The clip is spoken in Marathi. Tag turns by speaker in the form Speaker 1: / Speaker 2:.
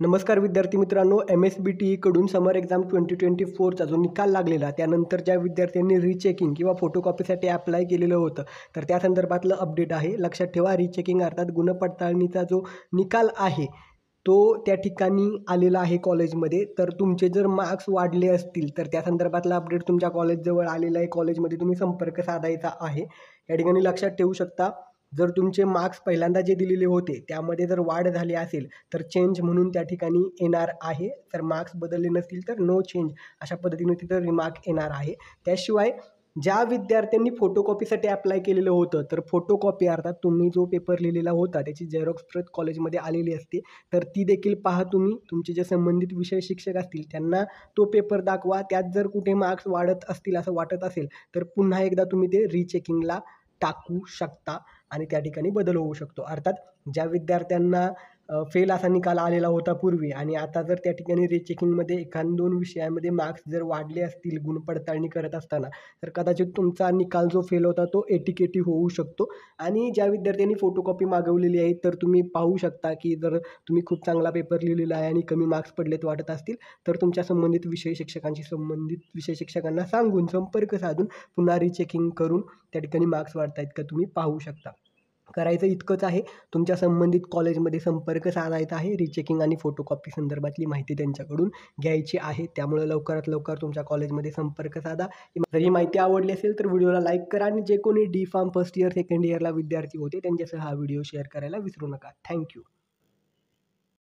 Speaker 1: नमस्कार विद्यार्थी मित्रांनो, MSBTE कडून समर एक्झाम 2024चा जो निकाल लागलेला, त्यानंतर ज्या विद्यार्थ्यांनी रिचेकिंग किंवा फोटोकॉपीसाठी अप्लाय केलेलं होतं, तर त्या संदर्भातलं अपडेट आहे. लक्षात ठेवा, रिचेकिंग अर्थात गुणपडताळणीचा जो निकाल आहे, तो त्या ठिकाणी आलेला आहे कॉलेजमध्ये. तर तुमचे जर मार्क्स वाढले असतील, तर त्या संदर्भातला अपडेट तुमच्या कॉलेजजवळ आलेला आहे. कॉलेजमध्ये तुम्ही संपर्क साधायचा आहे. या ठिकाणी लक्षात ठेवू शकता, जर तुमचे मार्क्स पहिल्यांदा जे दिलेले होते, त्यामध्ये जर वाढ झाली असेल, तर चेंज म्हणून त्या ठिकाणी येणार आहे. तर मार्क्स बदलले नसतील तर नो चेंज अशा पद्धतीने तिथं रिमार्क येणार आहे. त्याशिवाय ज्या विद्यार्थ्यांनी फोटोकॉपीसाठी अप्लाय केलेलं होतं, तर फोटोकॉपी अर्थात तुम्ही जो पेपर लिहिलेला होता त्याची झेरॉक्स प्रत कॉलेजमध्ये आलेली असते. तर ती देखील पहा तुम्ही. तुमचे जे संबंधित विषय शिक्षक असतील त्यांना तो पेपर दाखवा. त्यात जर कुठे मार्क्स वाढत असतील असं वाटत असेल, तर पुन्हा एकदा तुम्ही ते रिचेकिंगला टाकू शकता आणि त्या ठिकाणी बदल होऊ शकतो. अर्थात ज्या विद्यार्थ्यांना फेल असा निकाल आलेला होता पूर्वी आणि आता जर त्या ठिकाणी रिचेकिंगमध्ये एखाद 2 विषयामध्ये मार्क्स जर वाढले असतील गुणपडताळणी करत असताना, तर कदाचित तुमचा निकाल जो फेल होता तो एटीकेटी होऊ शकतो. आणि ज्या विद्यार्थ्यांनी फोटोकॉपी मागवलेली आहे, तर तुम्ही पाहू शकता की जर तुम्ही खूप चांगला पेपर लिहिलेला आहे आणि कमी मार्क्स पडलेत वाटत असतील, तर तुमच्या संबंधित विषय शिक्षकांना सांगून संपर्क साधून पुन्हा रिचेकिंग करून त्या ठिकाणी मार्क्स वाढतायत का तुम्ही पाहू शकता. करायचं इतकंच आहे. तुमच्या संबंधित कॉलेजमध्ये संपर्क साधायचा आहे. रिचेकिंग आणि फोटोकॉपी संदर्भातली माहिती त्यांच्याकडून घ्यायची आहे. त्यामुळे लवकरात लवकर तुमच्या कॉलेजमध्ये संपर्क साधा. जर ही माहिती आवडली असेल तर व्हिडिओला लाईक करा आणि जे कोणी D pharm first year, second इयरला विद्यार्थी होते त्यांच्यासह हा व्हिडिओ शेअर करायला विसरू नका. थँक